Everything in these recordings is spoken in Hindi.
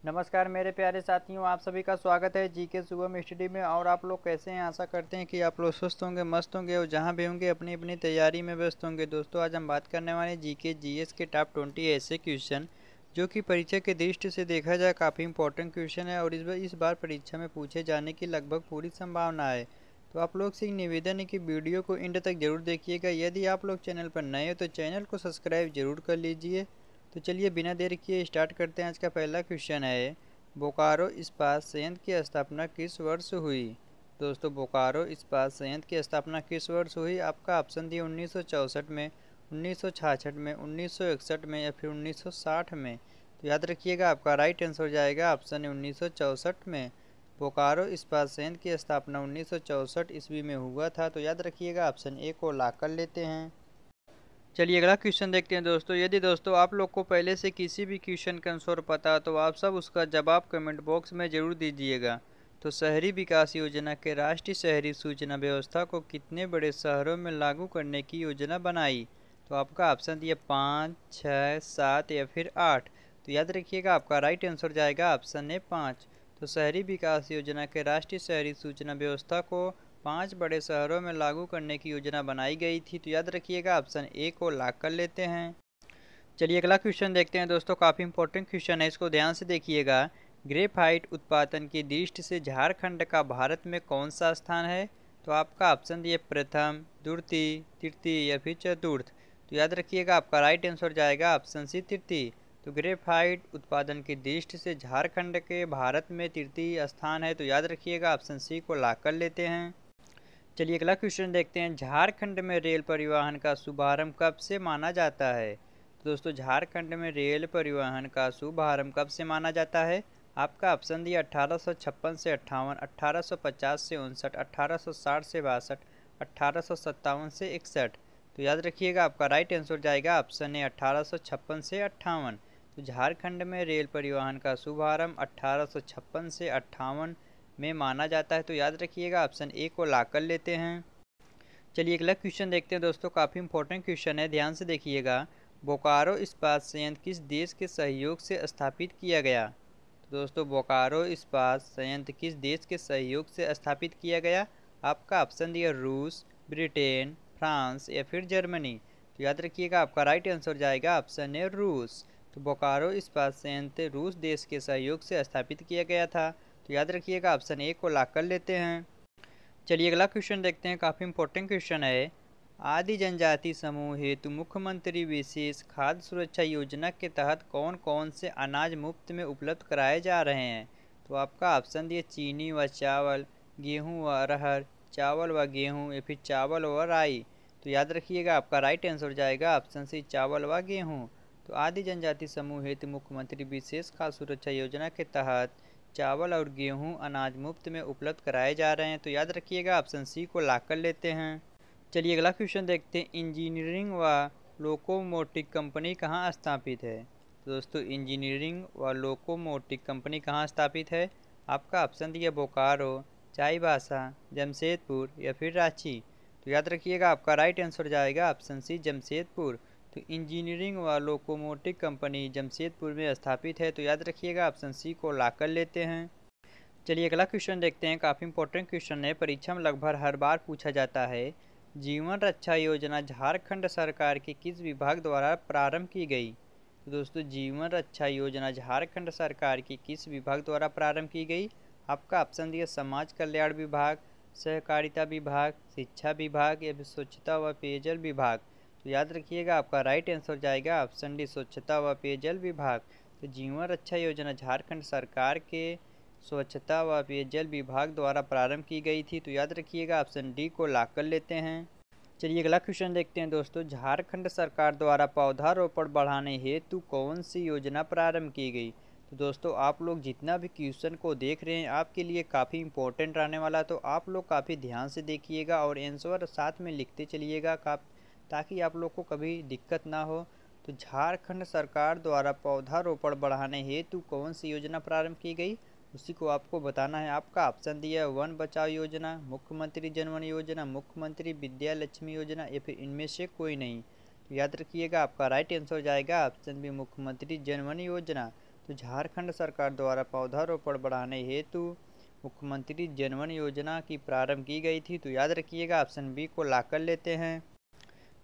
नमस्कार मेरे प्यारे साथियों, आप सभी का स्वागत है जीके शुभम स्टडी में। और आप लोग कैसे हैं? आशा करते हैं कि आप लोग स्वस्थ होंगे, मस्त होंगे और जहां भी होंगे अपनी अपनी तैयारी में व्यस्त होंगे। दोस्तों, आज हम बात करने वाले जीके जीएस के टॉप 20 ऐसे क्वेश्चन जो कि परीक्षा के दृष्टि से देखा जाए काफ़ी इंपॉर्टेंट क्वेश्चन है और इस बार परीक्षा में पूछे जाने की लगभग पूरी संभावना है। तो आप लोग से एक निवेदन है कि वीडियो को एंड तक जरूर देखिएगा। यदि आप लोग चैनल पर नए हो तो चैनल को सब्सक्राइब जरूर कर लीजिए। तो चलिए बिना देर किए स्टार्ट करते हैं। आज का पहला क्वेश्चन है, बोकारो इस्पात संयंत्र की स्थापना किस वर्ष हुई? दोस्तों, बोकारो इस्पात संयंत्र की स्थापना किस वर्ष हुई? आपका ऑप्शन दिए 1964 में, 1966 में, 1961 में या फिर 1960 में। तो याद रखिएगा, आपका राइट आंसर हो जाएगा ऑप्शन है 1964 में। बोकारो इस्पात संयंत्र की स्थापना 1964 ईस्वी में हुआ था। तो याद रखिएगा, ऑप्शन ए को लॉक कर लेते हैं। चलिए अगला क्वेश्चन देखते हैं दोस्तों। यदि दोस्तों आप लोग को पहले से किसी भी क्वेश्चन का आंसर पता तो आप सब उसका जवाब कमेंट बॉक्स में ज़रूर दीजिएगा। तो शहरी विकास योजना के राष्ट्रीय शहरी सूचना व्यवस्था को कितने बड़े शहरों में लागू करने की योजना बनाई? तो आपका ऑप्शन दिया 5, 6, 7 या फिर 8। तो याद रखिएगा, आपका राइट आंसर जाएगा ऑप्शन ए 5। तो शहरी विकास योजना के राष्ट्रीय शहरी सूचना व्यवस्था को 5 बड़े शहरों में लागू करने की योजना बनाई गई थी। तो याद रखिएगा, ऑप्शन ए को लॉक कर लेते हैं। चलिए अगला क्वेश्चन देखते हैं दोस्तों। काफ़ी इंपॉर्टेंट क्वेश्चन है, इसको ध्यान से देखिएगा। ग्रेफाइट उत्पादन की दृष्टि से झारखंड का भारत में कौन सा स्थान है? तो आपका ऑप्शन दिए प्रथम, द्वितीय, तृतीय या फिर चतुर्थ। तो याद रखिएगा, आपका राइट आंसर जाएगा ऑप्शन सी तृतीय। तो ग्रेफाइट उत्पादन की दृष्टि से झारखंड के भारत में तृतीय स्थान है। तो याद रखिएगा, ऑप्शन सी को लॉक कर लेते हैं। चलिए अगला क्वेश्चन देखते हैं। झारखंड में रेल परिवहन का शुभारंभ कब से माना जाता है? तो दोस्तों, झारखंड में रेल परिवहन का शुभारंभ कब से माना जाता है? आपका ऑप्शन दिया 1856 से 58, 1850 से 59, 1860 से 62, 1857 से 61। तो याद रखिएगा, आपका राइट आंसर जाएगा ऑप्शन ए 1856 से 58। तो झारखंड में रेल परिवहन का शुभारंभ 1856 से 58 में माना जाता है। तो याद रखिएगा, ऑप्शन ए को लॉक कर लेते हैं। चलिए अगला क्वेश्चन देखते हैं दोस्तों। काफ़ी इंपॉर्टेंट क्वेश्चन है, ध्यान से देखिएगा। बोकारो इस्पात संयंत्र किस देश के सहयोग से स्थापित किया गया? तो दोस्तों, बोकारो इस्पात संयंत्र किस देश के सहयोग से स्थापित किया गया? आपका ऑप्शन दिया रूस, ब्रिटेन, फ्रांस या फिर जर्मनी। तो याद रखिएगा, आपका राइट आंसर जाएगा ऑप्शन ए रूस। तो बोकारो इस्पात संयंत्र रूस देश के सहयोग से स्थापित किया गया था। तो याद रखिएगा, ऑप्शन ए को लॉक कर लेते हैं। चलिए अगला क्वेश्चन देखते हैं। काफ़ी इंपॉर्टेंट क्वेश्चन है। आदि जनजाति समूह हेतु मुख्यमंत्री विशेष खाद्य सुरक्षा योजना के तहत कौन कौन से अनाज मुफ्त में उपलब्ध कराए जा रहे हैं? तो आपका ऑप्शन दिए चीनी व चावल, गेहूं व अरहर, चावल व गेहूं या फिर चावल व राई। तो याद रखिएगा, आपका राइट आंसर जाएगा ऑप्शन सी चावल व गेहूं। तो आदि जनजाति समूह हेतु मुख्यमंत्री विशेष खाद्य सुरक्षा योजना के तहत चावल और गेहूं अनाज मुफ्त में उपलब्ध कराए जा रहे हैं। तो याद रखिएगा, ऑप्शन सी को लॉक कर लेते हैं। चलिए अगला क्वेश्चन देखते हैं। इंजीनियरिंग व लोकोमोटिव कंपनी कहाँ स्थापित है? तो दोस्तों, इंजीनियरिंग व लोकोमोटिव कंपनी कहाँ स्थापित है? आपका ऑप्शन दिया बोकारो, चाईबासा, जमशेदपुर या फिर रांची। तो याद रखिएगा, आपका राइट आंसर जाएगा ऑप्शन सी जमशेदपुर। तो इंजीनियरिंग व लोकोमोटिव कंपनी जमशेदपुर में स्थापित है। तो याद रखिएगा, ऑप्शन सी को लॉक कर लेते हैं। चलिए अगला क्वेश्चन देखते हैं। काफ़ी इंपॉर्टेंट क्वेश्चन है, परीक्षा में लगभग हर बार पूछा जाता है। जीवन रक्षा योजना झारखंड सरकार के किस विभाग द्वारा प्रारंभ की गई? तो दोस्तों, जीवन रक्षा योजना झारखंड सरकार की किस विभाग द्वारा प्रारंभ की गई? आपका ऑप्शन दिया समाज कल्याण विभाग, सहकारिता विभाग, शिक्षा विभाग या फिर स्वच्छता व पेयजल विभाग। तो याद रखिएगा, आपका राइट आंसर जाएगा ऑप्शन डी स्वच्छता व पेयजल विभाग। तो जीवन रक्षा योजना झारखंड सरकार के स्वच्छता व पेयजल विभाग द्वारा प्रारंभ की गई थी। तो याद रखिएगा, ऑप्शन डी को लॉक कर लेते हैं। चलिए अगला क्वेश्चन देखते हैं दोस्तों। झारखंड सरकार द्वारा पौधारोपण बढ़ाने हेतु कौन सी योजना प्रारंभ की गई? तो दोस्तों, आप लोग जितना भी क्वेश्चन को देख रहे हैं आपके लिए काफ़ी इंपॉर्टेंट रहने वाला, तो आप लोग काफ़ी ध्यान से देखिएगा और आंसर साथ में लिखते चलिएगा ताकि आप लोग को कभी दिक्कत ना हो। तो झारखंड सरकार द्वारा पौधारोपण बढ़ाने हेतु कौन सी योजना प्रारंभ की गई, उसी को आपको बताना है। आपका ऑप्शन दिया है वन बचाओ योजना, मुख्यमंत्री जनवन योजना, मुख्यमंत्री विद्या लक्ष्मी योजना या फिर इनमें से कोई नहीं। तो याद रखिएगा, आपका राइट आंसर जाएगा ऑप्शन बी मुख्यमंत्री जनवन योजना। तो झारखंड सरकार द्वारा पौधारोपण बढ़ाने हेतु मुख्यमंत्री जनवन योजना की प्रारंभ की गई थी। तो याद रखिएगा ऑप्शन बी को ला कर लेते हैं।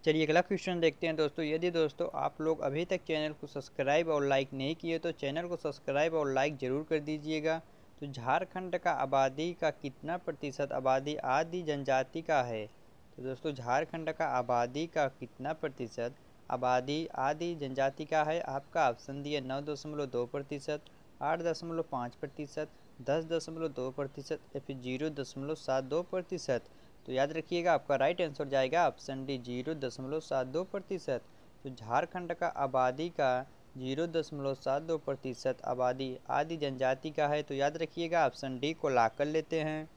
चलिए अगला क्वेश्चन देखते हैं दोस्तों। यदि दोस्तों आप लोग अभी तक चैनल को सब्सक्राइब और लाइक नहीं किए तो चैनल को सब्सक्राइब और लाइक जरूर कर दीजिएगा। तो झारखंड का आबादी का कितना प्रतिशत आबादी आदि जनजाति का है? तो दोस्तों झारखंड का आबादी का कितना प्रतिशत आबादी आदि जनजाति का है? आपका ऑप्शन दिया 9.2%, 8.5%, 10.2% या फिर 0.72%। तो याद रखिएगा आपका राइट आंसर जाएगा ऑप्शन डी 0.72%। तो झारखंड का आबादी का 0.72% आबादी आदि जनजाति का है। तो याद रखिएगा ऑप्शन डी को ला कर लेते हैं।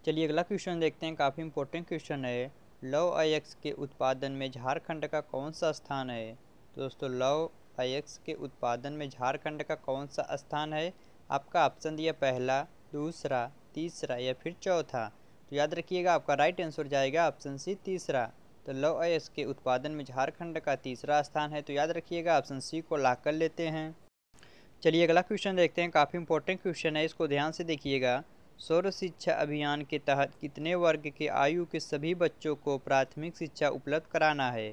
चलिए अगला क्वेश्चन देखते हैं, काफ़ी इंपॉर्टेंट क्वेश्चन है। लौह अयस्क के उत्पादन में झारखंड का कौन सा स्थान है? दोस्तों लौह अयस्क के उत्पादन में झारखंड का कौन सा स्थान है? आपका ऑप्शन दिया पहला, दूसरा, तीसरा या फिर चौथा। तो याद रखिएगा आपका राइट आंसर जाएगा ऑप्शन सी तीसरा। तो लौह अयस्क के उत्पादन में झारखंड का तीसरा स्थान है। तो याद रखिएगा ऑप्शन सी को ला कर लेते हैं। चलिए अगला क्वेश्चन देखते हैं, काफ़ी इंपॉर्टेंट क्वेश्चन है, इसको ध्यान से देखिएगा। सर्व शिक्षा अभियान के तहत कितने वर्ग के आयु के सभी बच्चों को प्राथमिक शिक्षा उपलब्ध कराना है?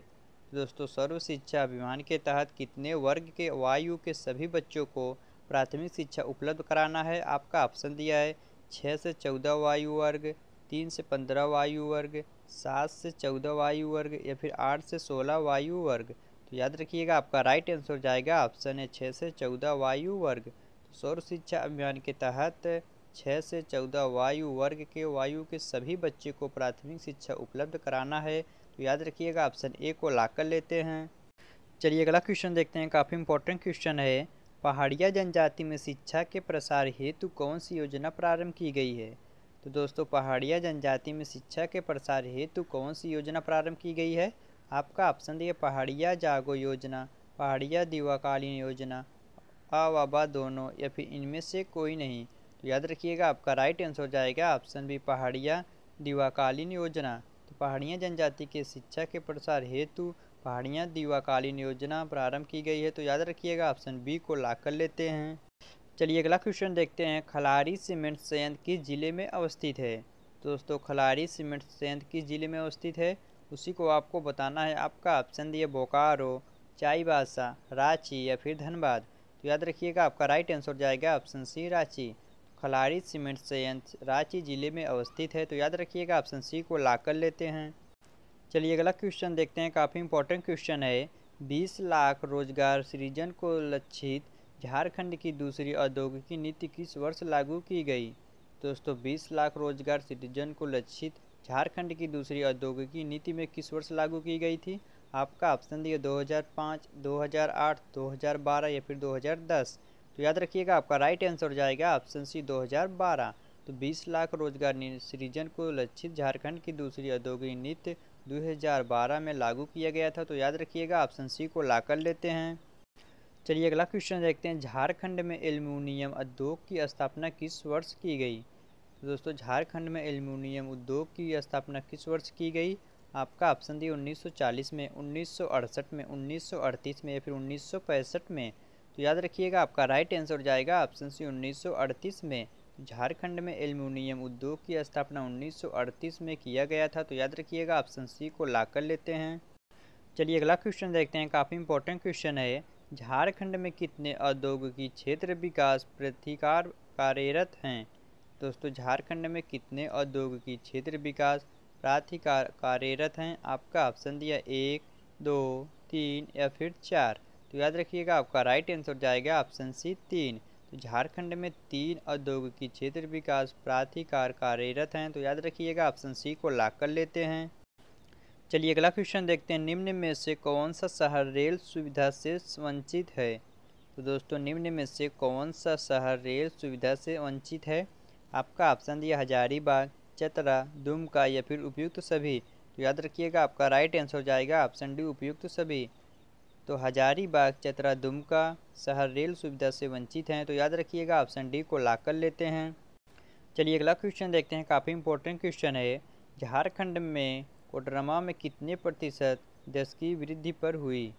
दोस्तों सर्व शिक्षा अभियान के तहत कितने वर्ग के आयु के सभी बच्चों को प्राथमिक शिक्षा उपलब्ध कराना है? आपका ऑप्शन दिया है 6 से 14 वायु वर्ग, 3 से 15 वायु वर्ग, 7 से 14 वायु वर्ग या फिर 8 से 16 वायु वर्ग। तो याद रखिएगा आपका राइट आंसर जाएगा ऑप्शन है 6 से 14 वायु वर्ग। तो सर्व शिक्षा अभियान के तहत 6 से 14 वायु वर्ग के वायु के सभी बच्चे को प्राथमिक शिक्षा उपलब्ध कराना है। तो याद रखिएगा ऑप्शन ए को ला कर लेते हैं। चलिए अगला क्वेश्चन देखते हैं, काफ़ी इंपॉर्टेंट क्वेश्चन है। पहाड़िया जनजाति में शिक्षा के प्रसार हेतु कौन सी योजना प्रारंभ की गई है? तो दोस्तों पहाड़िया जनजाति में शिक्षा के प्रसार हेतु कौन सी योजना प्रारंभ की गई है? आपका ऑप्शन दिया पहाड़िया जागो योजना, पहाड़िया दीवाकालीन योजना, आ व बा दोनों या फिर इनमें से कोई नहीं। तो याद रखिएगा आपका राइट आंसर जाएगा ऑप्शन बी पहाड़िया दीवाकालीन योजना। तो पहाड़िया जनजाति के शिक्षा के प्रसार हेतु पहाड़िया दीवाकालीन योजना प्रारंभ की गई है। तो याद रखिएगा ऑप्शन बी को ला कर लेते हैं। चलिए अगला क्वेश्चन देखते हैं, खलारी सीमेंट संयंत्र किस जिले में अवस्थित है? दोस्तों खलारी सीमेंट संयंत्र किस जिले में अवस्थित है उसी को आपको बताना है। आपका ऑप्शन दिए बोकारो, चाईबासा, रांची या फिर धनबाद। तो याद रखिएगा आपका राइट आंसर जाएगा option C Ranchi. Khalari cement संयंत्र रांची जिले में अवस्थित है। तो याद रखिएगा ऑप्शन सी को ला कर लेते हैं। चलिए अगला क्वेश्चन देखते हैं, काफ़ी इंपॉर्टेंट क्वेश्चन है। 20 लाख रोजगार सृजन को लक्षित झारखंड की दूसरी औद्योगिक नीति किस वर्ष लागू की गई? दोस्तों 20 लाख रोजगार सृजन को लक्षित झारखंड की दूसरी औद्योगिक नीति में किस वर्ष लागू की गई थी? आपका ऑप्शन दिया 2005, 2008, 2012 या फिर 2010। तो याद रखिएगा आपका राइट आंसर जाएगा ऑप्शन सी 2012। तो 20 लाख रोजगार सृजन को लक्षित झारखंड की दूसरी औद्योगिक नीति 2012 में लागू किया गया था। तो याद रखिएगा ऑप्शन सी को ला कर लेते हैं। चलिए अगला क्वेश्चन देखते हैं, झारखंड में एल्युमिनियम उद्योग की स्थापना किस वर्ष की गई? तो दोस्तों झारखंड में एल्युमिनियम उद्योग की स्थापना किस वर्ष की गई? आपका ऑप्शन दिया 1940 में, 1968 में, 1938 में या फिर 1965 में। तो याद रखिएगा आपका राइट आंसर जाएगा ऑप्शन सी 1938 में। झारखंड में एल्युमिनियम उद्योग की स्थापना 1938 में किया गया था। तो याद रखिएगा ऑप्शन सी को ला कर लेते हैं। चलिए अगला क्वेश्चन देखते हैं, काफ़ी इंपॉर्टेंट क्वेश्चन है। झारखंड में कितने औद्योगिक क्षेत्र विकास प्राधिकार कार्यरत हैं? दोस्तों झारखंड में कितने औद्योगिक क्षेत्र विकास प्राधिकार कार्यरत हैं? आपका ऑप्शन दिया 1, 2, 3 या फिर 4। तो याद रखिएगा आपका राइट आंसर जाएगा ऑप्शन सी 3। तो झारखंड में 3 औद्योगिक क्षेत्र विकास प्राधिकार कार्यरत हैं। तो याद रखिएगा ऑप्शन सी को ला कर लेते हैं। चलिए अगला क्वेश्चन देखते हैं, निम्न में से कौन सा शहर रेल सुविधा से वंचित है? तो दोस्तों निम्न में से कौन सा शहर रेल सुविधा से वंचित है? आपका ऑप्शन दिया हजारीबाग, चतरा, दुमका या फिर उपयुक्त सभी। तो याद रखिएगा आपका राइट आंसर जाएगा ऑप्शन डी उपयुक्त सभी। तो हजारीबाग, चतरा, दुमका शहर रेल सुविधा से वंचित हैं। तो याद रखिएगा ऑप्शन डी को ला कर लेते हैं। चलिए अगला क्वेश्चन देखते हैं, काफ़ी इंपॉर्टेंट क्वेश्चन है। झारखंड में कोडरमा में कितने प्रतिशत दस की वृद्धि पर हुई?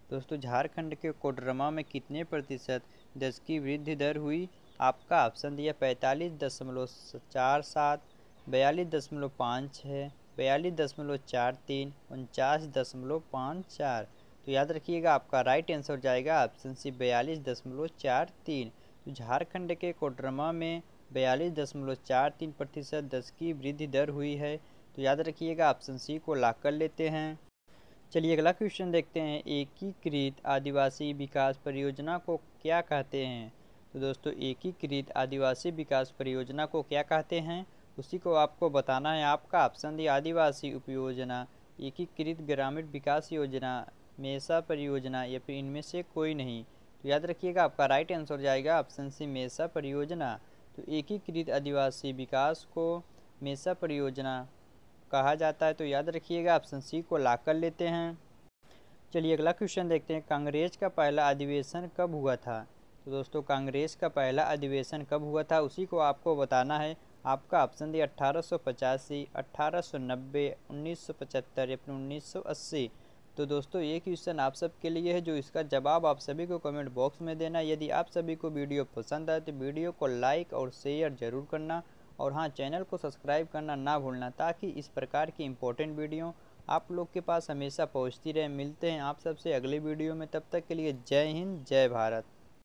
दोस्तों झारखंड के कोडरमा में कितने प्रतिशत 10 की वृद्धि दर हुई? आपका ऑप्शन दिया 45.47, 42.56, 42.43, 49.54। तो याद रखिएगा आपका राइट आंसर जाएगा ऑप्शन सी 42.43। तो झारखंड के कोडरमा में 42.43% 10 की वृद्धि दर हुई है। तो याद रखिएगा ऑप्शन सी को लॉक कर लेते हैं। चलिए अगला क्वेश्चन देखते हैं। एकीकृत आदिवासी विकास परियोजना को क्या कहते हैं? तो दोस्तों एकीकृत आदिवासी विकास परियोजना को क्या कहते हैं, उसी को आपको बताना है। आपका ऑप्शन दिया आदिवासी उपयोजना, एकीकृत ग्रामीण विकास योजना, मेसा परियोजना या फिर इनमें से कोई नहीं। तो याद रखिएगा आपका राइट आंसर जाएगा ऑप्शन सी मेसा परियोजना। तो एकीकृत आदिवासी विकास को मेसा परियोजना कहा जाता है। तो याद रखिएगा ऑप्शन सी को लॉक कर लेते हैं। चलिए अगला क्वेश्चन देखते हैं। कांग्रेस का पहला अधिवेशन कब हुआ था? तो दोस्तों कांग्रेस का पहला अधिवेशन कब हुआ था उसी को आपको बताना है। आपका ऑप्शन दिया 1885, 1890, 1975 या फिर 1980। तो दोस्तों ये क्वेश्चन आप सबके लिए है, जो इसका जवाब आप सभी को कमेंट बॉक्स में देना। यदि आप सभी को वीडियो पसंद आए तो वीडियो को लाइक और शेयर जरूर करना, और हाँ चैनल को सब्सक्राइब करना ना भूलना, ताकि इस प्रकार की इम्पोर्टेंट वीडियो आप लोग के पास हमेशा पहुंचती रहे। मिलते हैं आप सबसे अगले वीडियो में, तब तक के लिए जय हिंद जय भारत।